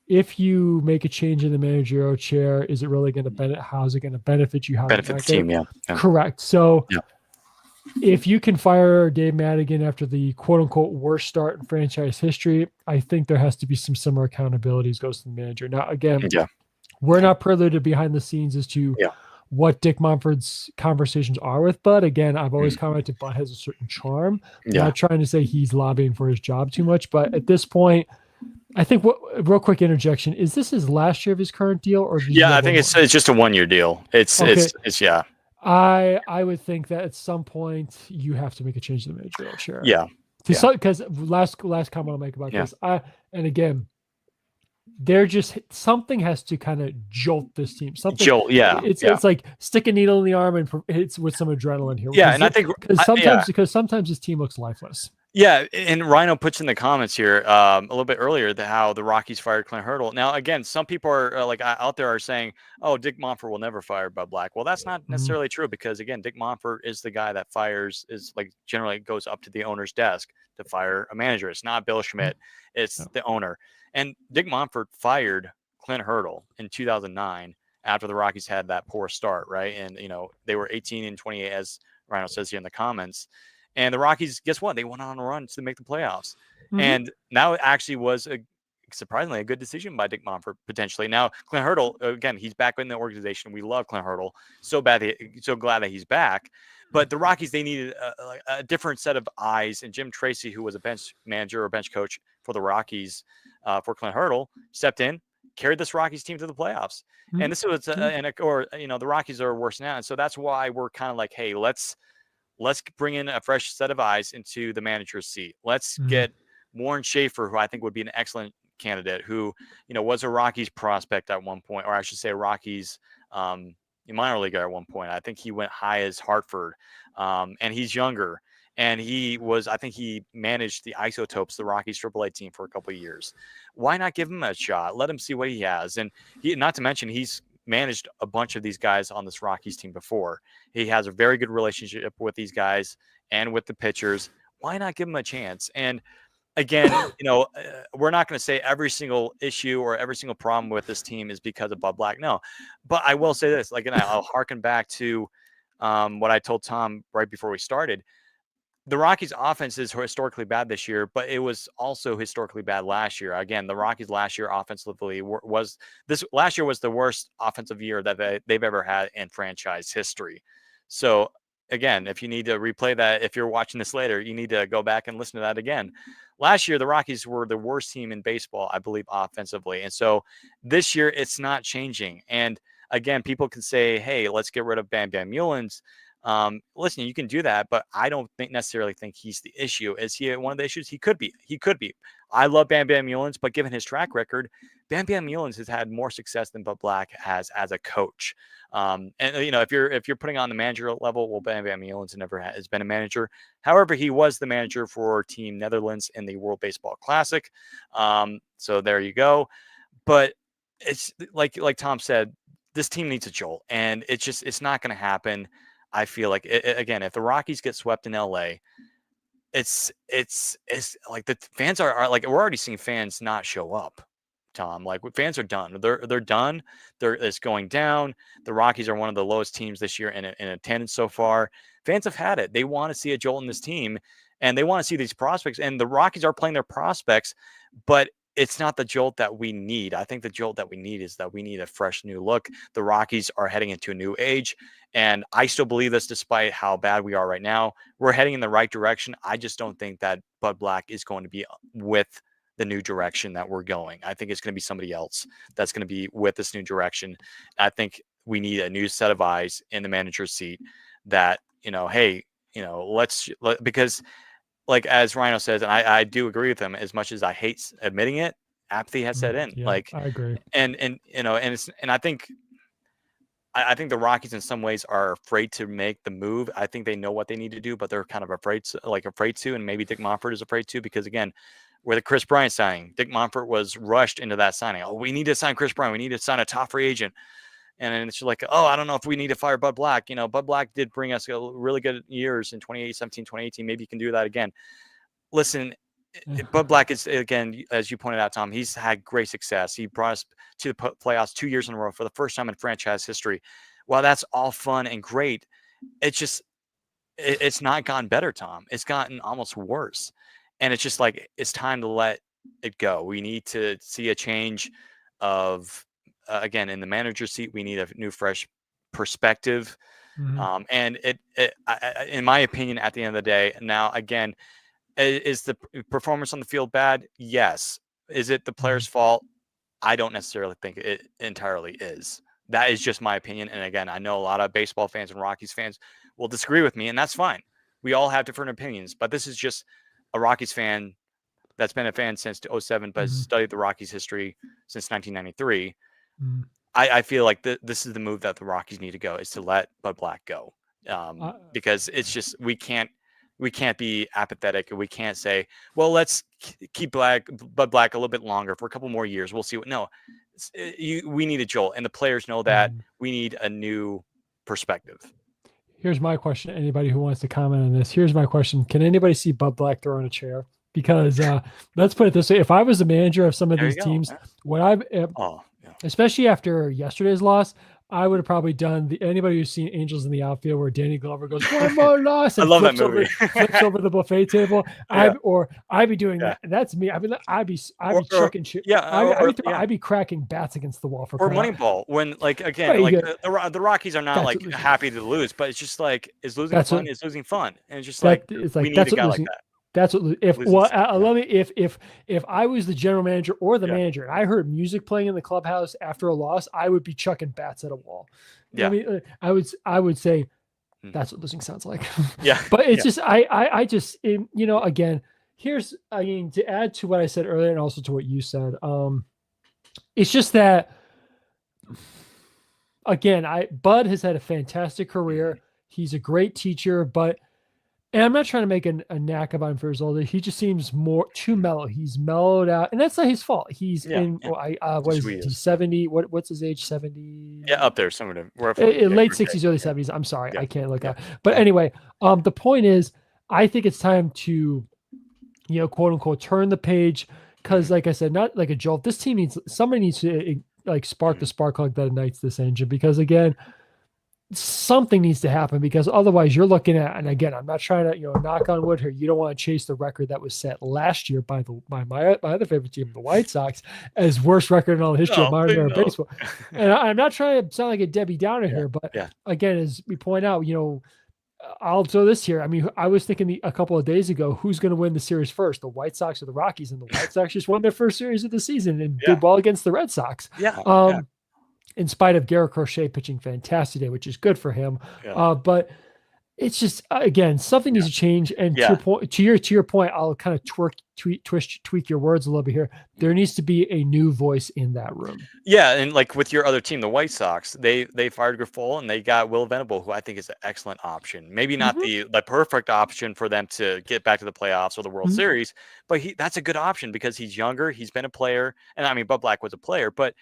if you make a change in the managerial chair, is it really going to benefit? How's it going to benefit you? Benefit the team, yeah. Correct. So if you can fire Dave Madigan after the quote-unquote worst start in franchise history, I think there has to be some similar accountabilities goes to the manager. Now, again, we're not privy to behind the scenes as to what Dick Monford's conversations are with Bud. Again, I've always commented Bud has a certain charm. I'm not trying to say he's lobbying for his job too much, but at this point, I think real quick interjection, is this his last year of his current deal, or does he Yeah, have I one think more? it's just a 1 year deal. Okay. It's yeah. I would think that at some point you have to make a change to the manager chair. Yeah. Yeah. Because last comment I'll make about Yeah. this, and again, they're just something has to kind of jolt this team. Something Joel, yeah. Yeah. it's like stick a needle in the arm and hits with some adrenaline here Yeah, and I think yeah. because sometimes this team looks lifeless. Yeah, and Rhino puts in the comments here a little bit earlier how the Rockies fired Clint Hurdle. Now, again, some people are out there are saying, "Oh, Dick Monfort will never fire Bud Black." Well, that's not Mhm. necessarily true because again, Dick Monfort is the guy that fires is like generally goes up to the owner's desk to fire a manager. It's not Bill Schmidt; it's Yeah. the owner. And Dick Monfort fired Clint Hurdle in 2009 after the Rockies had that poor start, right? And they were 18 and 28 as Rhino says here in the comments. And the Rockies, guess what? They went on a run to make the playoffs. Mhm. And now it actually was surprisingly a good decision by Dick Monfort potentially. Now Clint Hurdle, again, he's back in the organization. We love Clint Hurdle. So glad that he's back. But the Rockies, they needed a different set of eyes. And Jim Tracy, who was a bench manager or bench coach for the Rockies for Clint Hurdle, stepped in, carried this Rockies team to the playoffs. And Mhm. this was, the Rockies are worse now. And so that's why we're kind of like, hey, let's bring in a fresh set of eyes into the manager's seat. Let's Mhm. get Warren Schaefer, who I think would be an excellent candidate, who was a Rockies prospect at one point, or I should say, a Rockies minor leaguer at one point. I think he went high as Hartford, and he's younger. And I think he managed the Isotopes, the Rockies AAA team, for a couple of years. Why not give him a shot? Let him see what he has. And not to mention, he's managed a bunch of these guys on this Rockies team before. He has a very good relationship with these guys and with the pitchers. Why not give him a chance? And again, we're not going to say every single issue or every single problem with this team is because of Bud Black. No, but I will say this. Like, and I'll harken back to what I told Tom right before we started. The Rockies' offense is historically bad this year, but it was also historically bad last year. Again, the Rockies last year offensively was this last year was the worst offensive year that they've ever had in franchise history. So again, if you need to replay that, if you're watching this later, you need to go back and listen to that again. Last year, the Rockies were the worst team in baseball, I believe, offensively. And so this year, it's not changing. And again, people can say, hey, let's get rid of Bam Bam Mullins. Listen, you can do that, but I don't necessarily think he's the issue. Is he one of the issues? He could be. He could be. I love Bam Bam Mullins, but given his track record, Bam Bam Mullins has had more success than Bud Black has as a coach. And if you're putting on the manager level, well, Bam Bam Mullins never has been a manager. However, he was the manager for Team Netherlands in the World Baseball Classic. So there you go. But it's like Tom said, this team needs a jolt, and it's not going to happen. I feel like again, if the Rockies get swept in LA, it's like the fans are like we're already seeing fans not show up. Tom, like fans are done. They're done. It's going down. The Rockies are one of the lowest teams this year in attendance so far. Fans have had it. They want to see a jolt in this team, and they want to see these prospects. And the Rockies are playing their prospects, but it's not the jolt that we need. I think the jolt that we need is that we need a fresh new look. The Rockies are heading into a new age, and I still believe this despite how bad we are right now. We're heading in the right direction. I just don't think that Bud Black is going to be with the new direction that we're going. I think it's going to be somebody else that's going to be with this new direction. I think we need a new set of eyes in the manager's seat that, hey, because like as Rhino says, and I do agree with him as much as I hate admitting it, apathy has set in. Yeah, Like, I agree. and I think the Rockies in some ways are afraid to make the move. I think they know what they need to do, but they're kind of afraid to, and maybe Dick Monfort is afraid to, because again, where the Chris Bryant signing, Dick Monfort was rushed into that signing. Oh, we need to sign Chris Bryant. We need to sign a top free agent. And then it's like, oh, I don't know if we need to fire Bud Black. Bud Black did bring us really good years in 2017, 2018. Maybe you can do that again. Listen, Bud Black is, again, as you pointed out, Tom, he's had great success. He brought us to the playoffs 2 years in a row for the first time in franchise history. While that's all fun and great, it's just, it's not gotten better, Tom. It's gotten almost worse. And it's just like, it's time to let it go. We need to see a change of, again, in the manager's seat, we need a new, fresh perspective. Mhm. And in my opinion, at the end of the day, now, again, is the performance on the field bad? Yes. Is it the player's fault? I don't necessarily think it entirely is. That is just my opinion. And again, I know a lot of baseball fans and Rockies fans will disagree with me, and that's fine. We all have different opinions, but this is just a Rockies fan that's been a fan since 2007, but has studied the Rockies history since 1993. I feel like this is the move that the Rockies need to go, is to let Bud Black go, because it's just we can't be apathetic, and we can't say, well, let's keep Bud Black a little bit longer for a couple more years. We'll see what. No, we need a jolt, and the players know that. We need a new perspective. Here's my question. Anybody who wants to comment on this, here's my question. Can anybody see Bud Black throwing a chair? Because let's put it this way. If I was the manager of some of these teams, what I've, especially after yesterday's loss, I would have probably done anybody who's seen Angels in the Outfield where Danny Glover goes, one more loss, and I love that movie. flips over the buffet table. I'd be doing that. That's me. I'd be chucking shit. I'd be cracking bats against the wall for Moneyball. When the Rockies are not happy to lose, but it's just like, is losing fun? Is losing fun? And it's just we need a guy like that. That's what if I was the general manager or the manager and I heard music playing in the clubhouse after a loss, I would be chucking bats at a wall. Yeah. I mean, I would say that's what losing sounds like. Yeah. But it's just again, to add to what I said earlier and also to what you said, it's just that again, Bud has had a fantastic career. He's a great teacher, and I'm not trying to make a knack about him for his older. He just seems too mellow. He's mellowed out, and that's not his fault. He's what is he? 70? What's his age? 70? Yeah, up there somewhere. Late 60s, early 70s. I'm sorry, I can't look at. But anyway, the point is, I think it's time to, quote unquote, turn the page, because, like I said, not like a jolt. This team somebody needs to spark the spark plug that ignites this engine, because again, something needs to happen, because otherwise you're looking at, and again, I'm not trying to, knock on wood here. You don't want to chase the record that was set last year by my other favorite team, the White Sox, as worst record in all the history of modern era baseball. And I'm not trying to sound like a Debbie Downer here, but again, as we point out, I'll throw this here. I mean, I was thinking a couple of days ago, who's going to win the series first, the White Sox or the Rockies? And the White Sox just won their first series of the season and did well against the Red Sox. In spite of Garrett Crochet pitching fantastic day, which is good for him. But it's just, again, something needs to change. And to your point, I'll kind of tweak your words a little bit here. There needs to be a new voice in that room. Yeah. And like with your other team, the White Sox, they fired Grifol and they got Will Venable, who I think is an excellent option. Maybe not the perfect option for them to get back to the playoffs or the World Series, but that's a good option because he's younger. He's been a player. And I mean, Bud Black was a player, but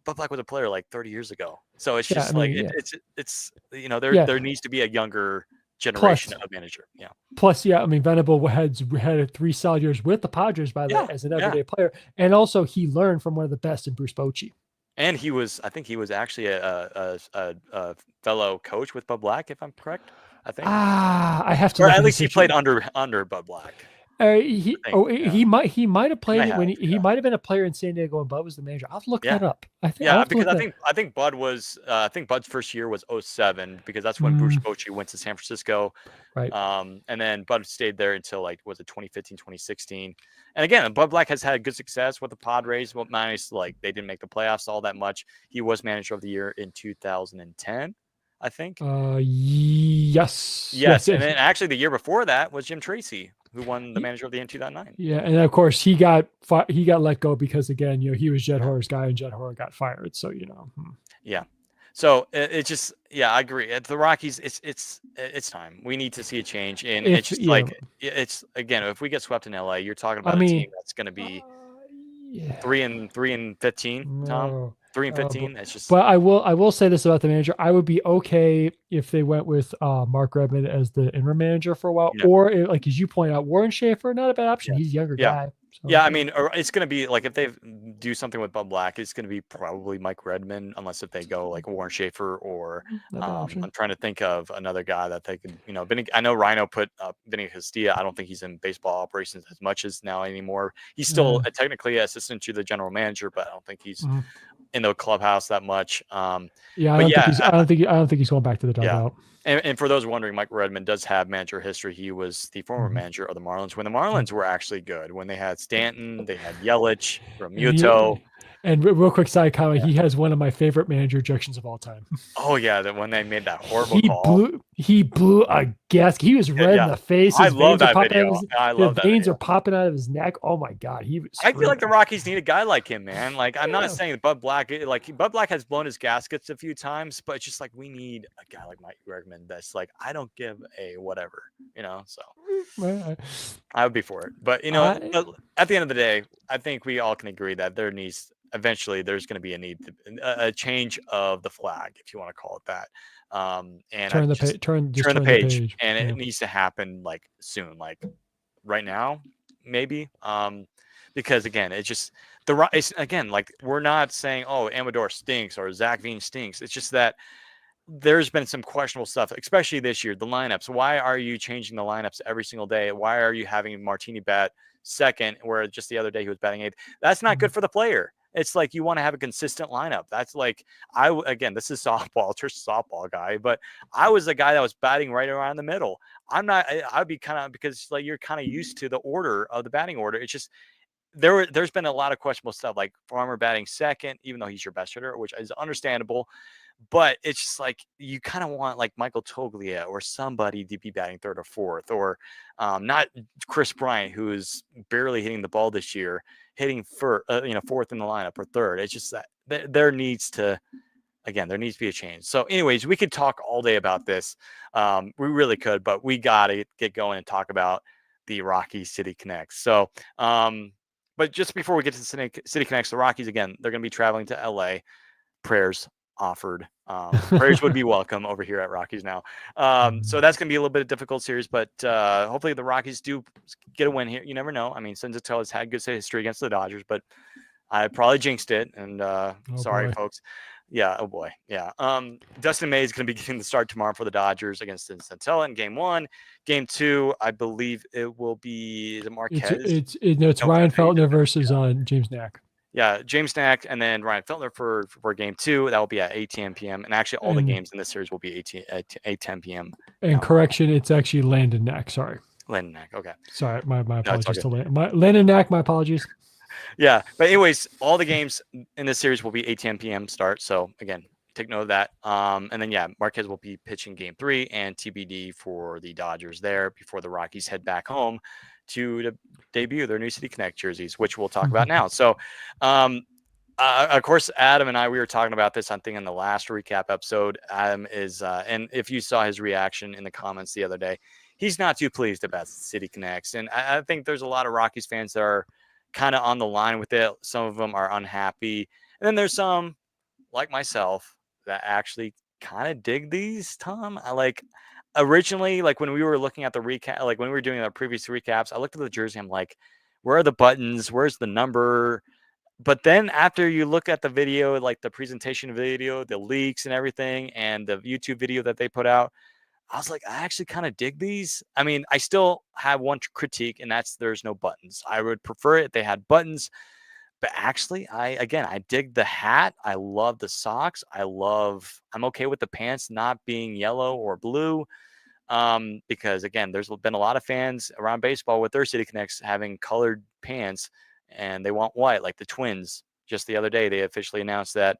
Bud Black was a player like 30 years ago. So it's just there needs to be a younger generation of manager. Yeah. Plus, Venable had 3 solid years with the Padres, by the way, as an everyday player. And also he learned from one of the best in Bruce Bochy. And I think he was actually a fellow coach with Bud Black, if I'm correct. I think. I have to. Or at least he played under Bud Black. He might have played when he might have been a player in San Diego and Bud was the manager. I'll look that up. I think Bud was I think Bud's first year was 2007, because that's when Bruce Bochy went to San Francisco. Right. And then Bud stayed there until 2015, 2016. And again, Bud Black has had good success with the Padres, but minus they didn't make the playoffs all that much. He was manager of the year in 2010. I think. Yes. And then actually the year before that was Jim Tracy, who won the manager of the year in 2009. Yeah, and of course he got let go because again, he was Jed Horror's guy, and Jed Horror got fired. So Yeah. So it just I agree. At the Rockies, it's time. We need to see a change, and it's just it's again, if we get swept in LA, you're talking about a team that's going to be 3-15, Tom. 3-15. It's just. But I will say this about the manager. I would be okay if they went with Mark Redmond as the interim manager for a while, or as you point out, Warren Schaefer, not a bad option. He's a younger guy. So, I mean, it's going to be if they do something with Bud Black, it's going to be probably Mike Redmond, unless if they go Warren Schaefer or I'm trying to think of another guy that they could, I know Rhino put Vinny Castilla. I don't think he's in baseball operations as much as now anymore. He's still technically assistant to the general manager, but I don't think he's in the clubhouse that much. Yeah, I But don't think yeah, he's. I don't think he's going back to the yeah. dugout. And for those wondering, Mike Redmond does have manager history. He was the former Mhm. manager of the Marlins when the Marlins were actually good. When they had Stanton, they had Yelich, And Romuto. real quick side comment, Yeah. he has one of my favorite manager ejections of all time. Oh yeah, that when they made that horrible He call. blew a gasket. He was red in Yeah, the face. I His love veins are that popping out video. of his I the love that veins video. are popping out of his neck. Oh my god, he was I feel like the screaming. Rockies need a guy like him, man. Like I'm not Yeah. saying Bud Black, like Bud Black has blown his gaskets a few times, but it's just like we need a guy like Mike Redmond that's like I don't give a whatever, you know. So I, I would be for it. But I at the end of the day, I think we all can agree that there needs eventually there's going to be a need a change of the flag, if you want to call it that. And I just turn the turn the page, page. and Yeah. it needs to happen like soon, like right now, maybe. Because again, it's just it's again like we're not saying oh Amador stinks or Zach Veen stinks. It's just that there's been some questionable stuff, especially this year. The lineups. Why are you changing the lineups every single day? Why are you having Martini bat second, where just the other day he was batting eighth? That's not good for the player. It's like you want to have a consistent lineup. That's like again, this is softball, just softball guy, but I was the guy that was batting right around the middle. I'm not. I'd be kind of because like you're kind of used to the order of the batting order. It's just there's been a lot of questionable stuff like Farmer batting second, even though he's your best hitter, which is understandable. But it's just like you kind of want like Michael Toglia or somebody to be batting third or fourth, or not Chris Bryant, who is barely hitting the ball this year, hitting fourth in the lineup or third. It's just that there needs to there needs to be a change. So, anyways, we could talk all day about this. We really could, but we got to get going and talk about the Rockies City Connects. So, but just before we get to the City Connects, the Rockies again, they're going to be traveling to LA. Prayers offered. Prayers would be welcome over here at Rockies now. So that's going to be a little bit of difficult series, but hopefully the Rockies do get a win here. You never know. I mean, Senzatella has had good history against the Dodgers, but I probably jinxed it. And sorry, boy. folks. Yeah. Oh boy. Yeah. Dustin May is going to be getting the start tomorrow for the Dodgers against Senzatella in Game 1. Game 2, I believe it will be the Marquez. It's No, Ryan Pepe. Feltner versus James Knack. Yeah, James Knack and then Ryan Feltner for Game 2. That will be at 8:10 p.m. And actually, all the games in this series will be 8:10 p.m. And correction, it's actually Landon Knack. Sorry. Landon Knack. Okay. Sorry, my apologies No, to Landon Knack. My apologies. Yeah, but anyways, all the games in this series will be 8:10 p.m. start. So again, take note of that. And then yeah, Marquez will be pitching Game 3 and TBD for the Dodgers there before the Rockies head back home to debut their new City Connect jerseys, which we'll talk about now. So, of course, Adam and I, we were talking about this, I think, in the last recap episode. Adam is, and if you saw his reaction in the comments the other day, he's not too pleased about City Connects. And I think there's a lot of Rockies fans that are kind of on the line with it. Some of them are unhappy. And then there's some, like myself, that actually kind of dig these, Tom. I like originally, like when we were looking at the recap, like when we were doing our previous recaps, I looked at the jersey. I'm like, where are the buttons? Where's the number? But then after you look at the video, like the presentation video, the leaks and everything, and the YouTube video that they put out, I was like, I actually kind of dig these. I mean, I still have one critique, and that's there's no buttons. I would prefer it if they had buttons. But actually, I dig the hat. I love the socks. I'm okay with the pants not being yellow or blue. Because again, there's been a lot of fans around baseball with their City Connects having colored pants and they want white, like the Twins. Just the other day, they officially announced that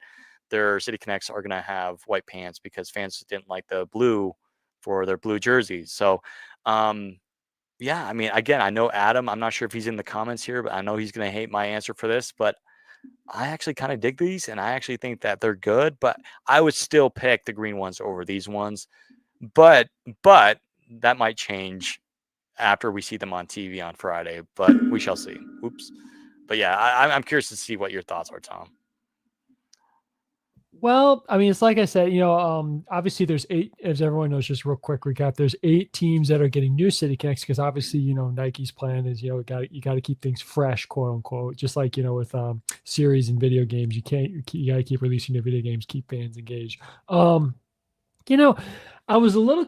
their City Connects are going to have white pants because fans didn't like the blue for their blue jerseys. So, yeah, I mean, again, I know Adam, I'm not sure if he's in the comments here, but I know he's going to hate my answer for this, but I actually kind of dig these and I actually think that they're good, but I would still pick the green ones over these ones. But that might change after we see them on TV on Friday, but we shall see. Oops. But yeah, I'm curious to see what your thoughts are, Tom. Well, I mean, it's like I said, obviously there's 8, as everyone knows, just real quick recap, there's 8 teams that are getting new City Connects because obviously, Nike's plan is, you got to keep things fresh, quote unquote, just like, with series and video games, you got to keep releasing new video games, keep fans engaged. I was a little,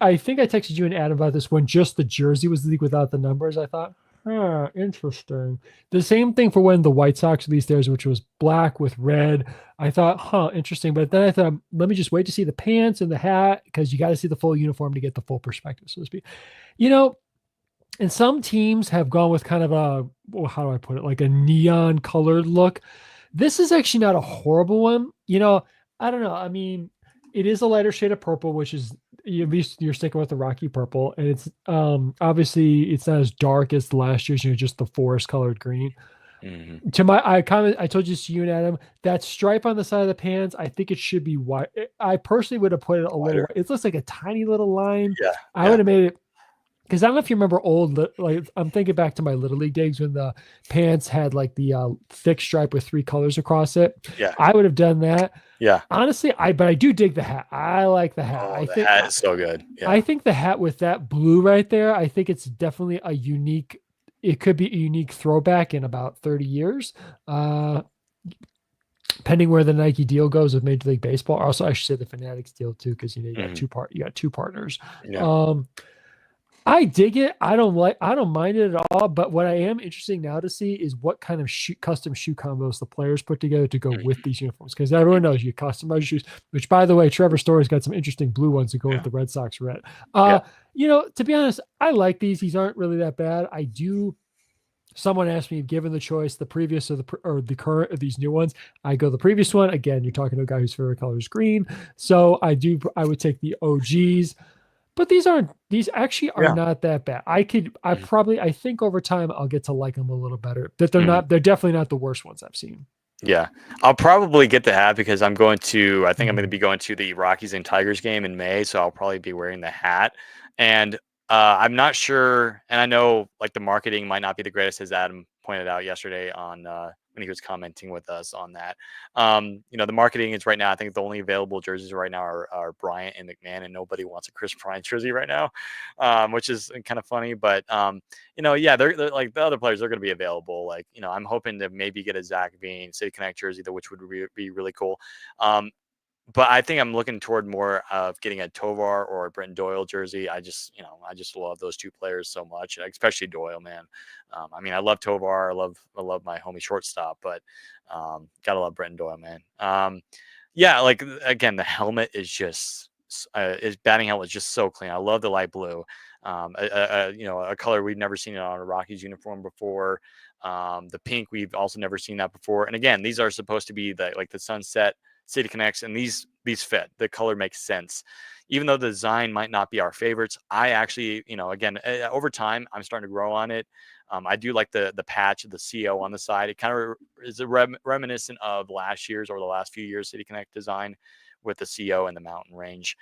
I think I texted you and Adam about this when just the jersey was the league without the numbers, I thought. Huh, interesting. The same thing for when the White Sox released theirs, which was black with red. I thought, huh, interesting. But then I thought, let me just wait to see the pants and the hat because you got to see the full uniform to get the full perspective, so to speak. You know, and some teams have gone with kind of a, well, how do I put it, like a neon colored look. This is actually not a horrible one. I don't know. I mean, it is a lighter shade of purple, which is at least you're sticking with the Rocky purple, and it's obviously it's not as dark as the last year's. Just the forest colored green. Hmm. I told you and Adam that stripe on the side of the pants. I think it should be white. I personally would have put it a little. Wider. It looks like a tiny little line. Yeah. I Yeah. would have made it because I don't know if you remember like I'm thinking back to my little league days when the pants had like the thick stripe with three colors across it. Yeah. I would have done that. Yeah. Honestly, but I do dig the hat. I like the hat. Oh, the hat is so good. Yeah. I think the hat with that blue right there, I think it's definitely a unique. It could be a unique throwback in about 30 years. Uh, Pending where the Nike deal goes with Major League Baseball. Also, I should say the Fanatics deal too, because you got Hmm. you got two partners. Yeah. I dig it. I don't mind it at all. But what I am interested now to see is what kind of custom shoe combos the players put together to go with Mhm. these uniforms. Because everyone knows you customize shoes, which by the way, Trevor Story's got some interesting blue ones to go with Yeah. the Red Sox red. Yeah. To be honest, I like these. These aren't really that bad. I do. Someone asked me, given the choice, the previous or the current of these new ones, I go the previous one. Again, you're talking to a guy whose favorite color is green, so I would take the OGs. But these actually are Yeah. not that bad. Mhm. I think over time I'll get to like them a little better. That Mhm. they're definitely not the worst ones I've seen. Yeah, I'll probably get the hat because I think I'm going to Mhm. be going to the Rockies and Tigers game in May, so I'll probably be wearing the hat. And I'm not sure, and I know like the marketing might not be the greatest, as Adam pointed out yesterday on when he was commenting with us on that. The marketing is right now. I think the only available jerseys right now are Bryant and McMahon, and nobody wants a Chris Bryant jersey right now, which is kind of funny. But yeah, they're like the other players are going to be available. Like, I'm hoping to maybe get a Zach Veen City Connect jersey, which would be really cool. Um, but I think I'm looking toward more of getting a Tovar or a Brenton Doyle jersey. I just love those two players so much, especially Doyle, man. I mean, I love Tovar. I love my homie shortstop, but gotta love Brenton Doyle, man. Yeah, like again, the helmet is just his batting helmet is just so clean. I love the light blue. A color we've never seen it on a Rockies uniform before. The pink, we've also never seen that before. And again, these are supposed to be the sunset City Connects, and these fit. The color makes sense, even though the design might not be our favorites. I actually, again, over time, I'm starting to grow on it. I do like the patch of the CO on the side. It kind of is reminiscent of last year's or the last few years City Connect design with the CO and the mountain range.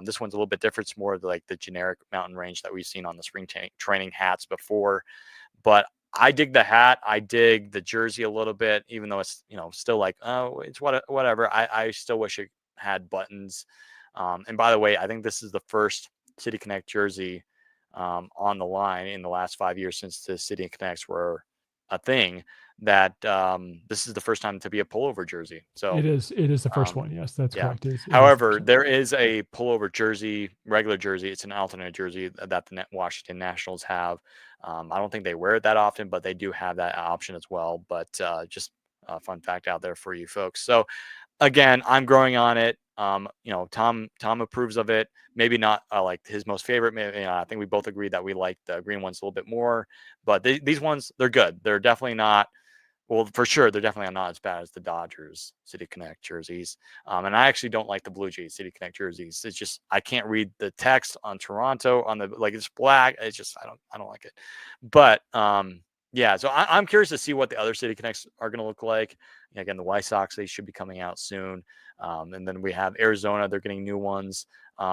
This one's a little bit different. It's more of like the generic mountain range that we've seen on the spring training hats before. But I dig the hat. I dig the jersey a little bit, even though it's still like, oh, it's whatever. I still wish it had buttons. And by the way, I think this is the first City Connect jersey on the line in the last 5 years since the City Connects were a thing. That this is the first time to be a pullover jersey. So It is the first um, one. Yes, that's yeah. correct. It is the However, first one. there is a pullover jersey, regular jersey. It's an alternate jersey that the Washington Nationals have. I don't think they wear it that often, but they do have that option as well. But just a fun fact out there for you folks. So again, I'm growing on it. Tom approves of it. Maybe not like his most favorite. Maybe, I think we both agree that we like the green ones a little bit more. But these ones, they're good. They're definitely not. Well, for sure, they're definitely not as bad as the Dodgers City Connect jerseys. And I actually don't like the Blue Jays City Connect jerseys. It's just I can't read the text on Toronto on the like it's black. It's just I don't like it. But yeah, so I'm curious to see what the other City Connects are going to look like. Again, the White Sox, they should be coming out soon. And then we have Arizona. They're getting new ones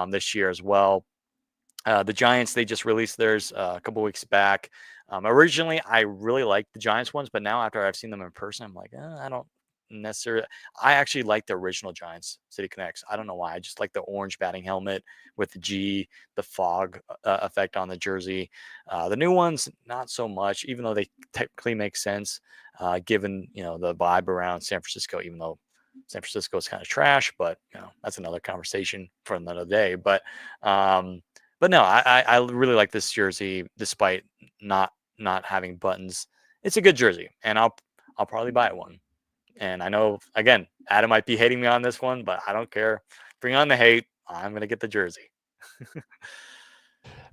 this year as well. The Giants, they just released theirs a couple weeks back. Originally, I really liked the Giants ones, but now after I've seen them in person, I'm like, I don't necessarily. I actually like the original Giants City Connects. I don't know why. I just like the orange batting helmet with the G, the fog effect on the jersey. The new ones, not so much, even though they technically make sense, given the vibe around San Francisco. Even though San Francisco is kind of trash, but that's another conversation for another day. But no, I really like this jersey, despite not not having buttons. It's a good jersey, and I'll probably buy one. And I know, again, Adam might be hating me on this one, but I don't care. Bring on the hate. I'm gonna get the jersey.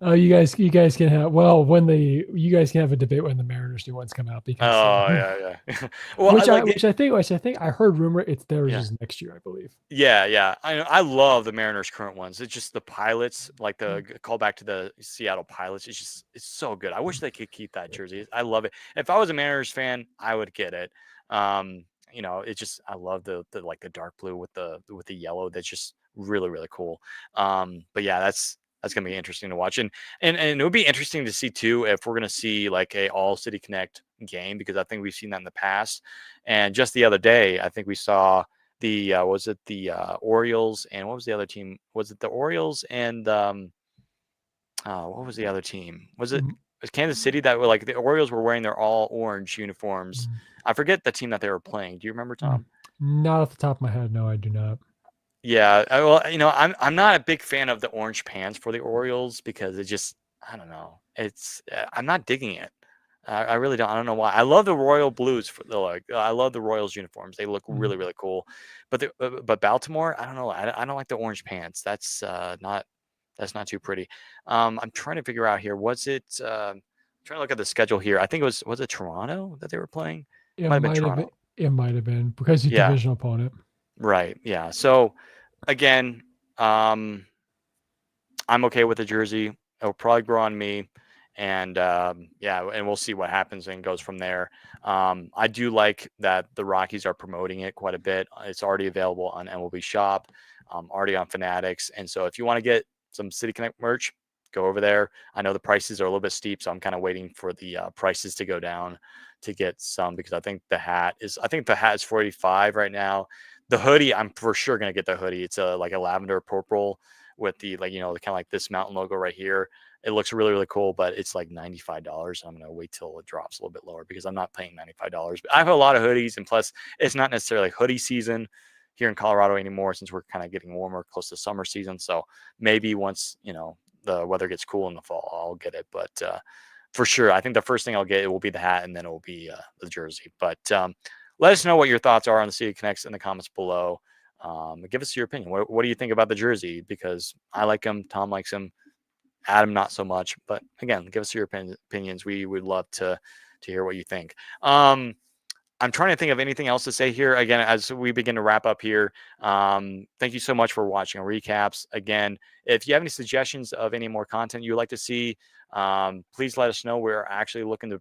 Oh, you guys can have you guys can have a debate when the Mariners new ones come out because Oh yeah, yeah. Well, I like which I think I heard rumor it's theirs yeah. is next year, I believe. Yeah, yeah. I love the Mariners' current ones. It's just the pilots, like the call back to the Seattle Pilots. It's so good. I wish they could keep that jersey. I love it. If I was a Mariners fan, I would get it. It's just I love the like the dark blue with the yellow. That's just really really cool. But yeah, that's gonna be interesting to watch, and it would be interesting to see too if we're gonna see like a all City Connect game because I think we've seen that in the past. And just the other day, I think we saw the was it the Orioles and what was the other team? Was it the Orioles and what was the other team? Was Kansas City that were like the Orioles were wearing their all orange uniforms? I forget the team that they were playing. Do you remember, Tom? Not off the top of my head, no, I do not. Yeah, I'm not a big fan of the orange pants for the Orioles because it just I don't know. It's I'm not digging it. I really don't. I don't know why. I love the royal blues for the like. I love the Royals uniforms. They look really really cool. But Baltimore, I don't know. I don't like the orange pants. That's not too pretty. I'm trying to figure out here. Was it? Trying to look at the schedule here. I think it was it Toronto that they were playing. It It might have been might have been Toronto. it might have been because he's Yeah. divisional opponent. Right. Yeah. So again, I'm okay with the jersey. It'll probably grow on me, and yeah, and we'll see what happens and goes from there. I do like that the Rockies are promoting it quite a bit. It's already available on MLB Shop, already on Fanatics, and so if you want to get some City Connect merch, go over there. I know the prices are a little bit steep, so I'm kind of waiting for the prices to go down to get some because I think the hat is 485 right now. The hoodie, I'm for sure gonna get the hoodie. It's a like a lavender purple with the like the kind of like this mountain logo right here. It looks really really cool, but it's like $95. I'm gonna wait till it drops a little bit lower because I'm not paying $95. But I have a lot of hoodies, and plus it's not necessarily hoodie season here in Colorado anymore since we're kind of getting warmer, close to summer season. So maybe once the weather gets cool in the fall, I'll get it. But for sure, I think the first thing I'll get it will be the hat, and then it will be the jersey. But let us know what your thoughts are on the City Connects in the comments below. Give us your opinion. What do you think about the jersey? Because I like him, Tom likes him, Adam not so much. But again, give us your opinions. We would love to hear what you think. I'm trying to think of anything else to say here. Again, as we begin to wrap up here, thank you so much for watching recaps. Again, if you have any suggestions of any more content you'd like to see, please let us know. We're actually looking to,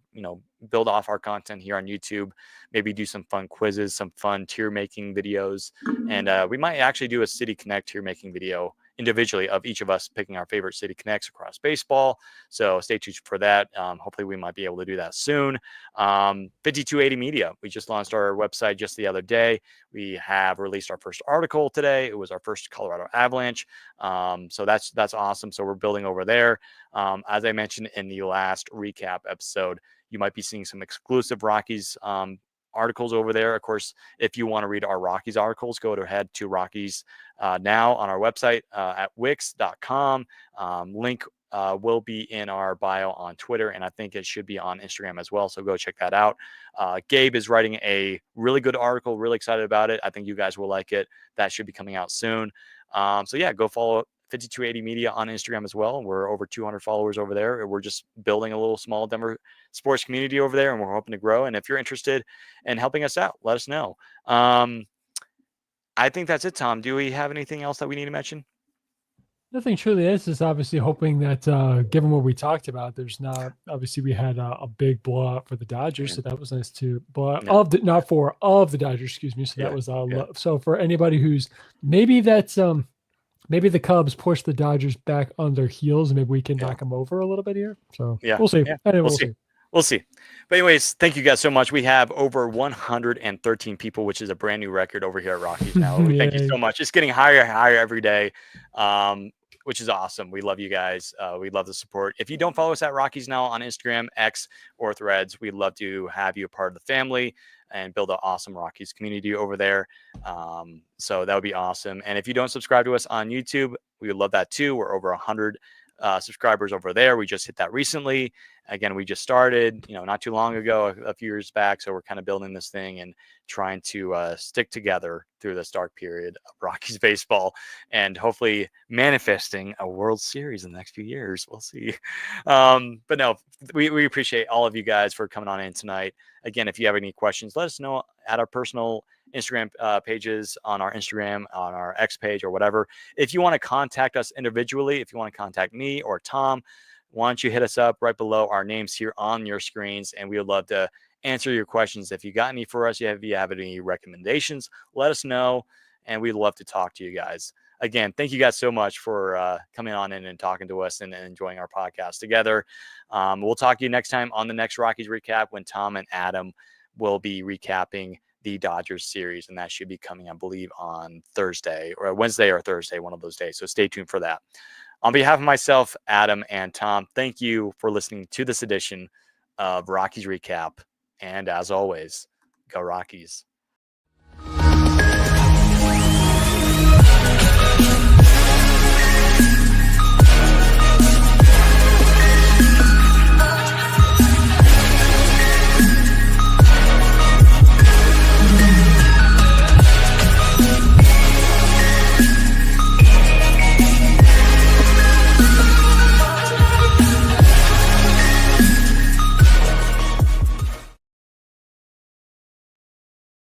build off our content here on YouTube, maybe do some fun quizzes, some fun tier making videos. And we might actually do a City Connect tier making video individually of each of us picking our favorite City Connects across baseball. So stay tuned for that. Hopefully we might be able to do that soon. 5280 Media. We just launched our website just the other day. We have released our first article today. It was our first Colorado Avalanche. So that's awesome. So we're building over there. As I mentioned in the last recap episode, you might be seeing some exclusive Rockies articles over there. Of course, if you want to read our Rockies articles, go ahead to Rockies now on our website at wix.com. Link will be in our bio on Twitter, and I think it should be on Instagram as well. So go check that out. Gabe is writing a really good article. Really excited about it. I think you guys will like it. That should be coming out soon. So yeah, go follow 5280 Media on Instagram as well. We're over 200 followers over there. We're just building a little small Denver sports community over there, and we're hoping to grow. And if you're interested in helping us out, let us know. I think that's it, Tom. Do we have anything else that we need to mention? Nothing truly is. Just obviously hoping that, given what we talked about, there's not obviously we had a big blowout for the Dodgers, so that was nice to blow out of the Dodgers, excuse me. So that was so for anybody who's maybe that's maybe the Cubs push the Dodgers back on their heels, and maybe we can knock them over a little bit here. So we'll see. Anyway, we'll see. We'll see. But anyways, thank you guys so much. We have over 113 people, which is a brand new record over here at Rockies now. Thank you so much. It's getting higher and higher every day, which is awesome. We love you guys. We love the support. If you don't follow us at Rockies Now on Instagram, X, or Threads, we'd love to have you a part of the family and build an awesome Rockies community over there. So that would be awesome. And if you don't subscribe to us on YouTube, we would love that too. We're over 100 subscribers over there. We just hit that recently. Again, we just started, not too long ago, a few years back. So we're kind of building this thing and trying to stick together through this dark period of Rockies baseball, and hopefully manifesting a World Series in the next few years. We'll see. But no, we appreciate all of you guys for coming on in tonight. Again, if you have any questions, let us know at our personal Instagram pages, on our Instagram, on our X page, or whatever. If you want to contact us individually, if you want to contact me or Tom, why don't you hit us up right below our names here on your screens, and we would love to answer your questions. If you got any for us, if you have any recommendations, let us know, and we'd love to talk to you guys. Again, thank you guys so much for coming on in and talking to us and enjoying our podcast together. We'll talk to you next time on the next Rockies recap, when Tom and Adam will be recapping the Dodgers series, and that should be coming, I believe, on Thursday or Wednesday or Thursday, one of those days. So stay tuned for that. On behalf of myself, Adam, and Tom, thank you for listening to this edition of Rockies Recap. And as always, go Rockies.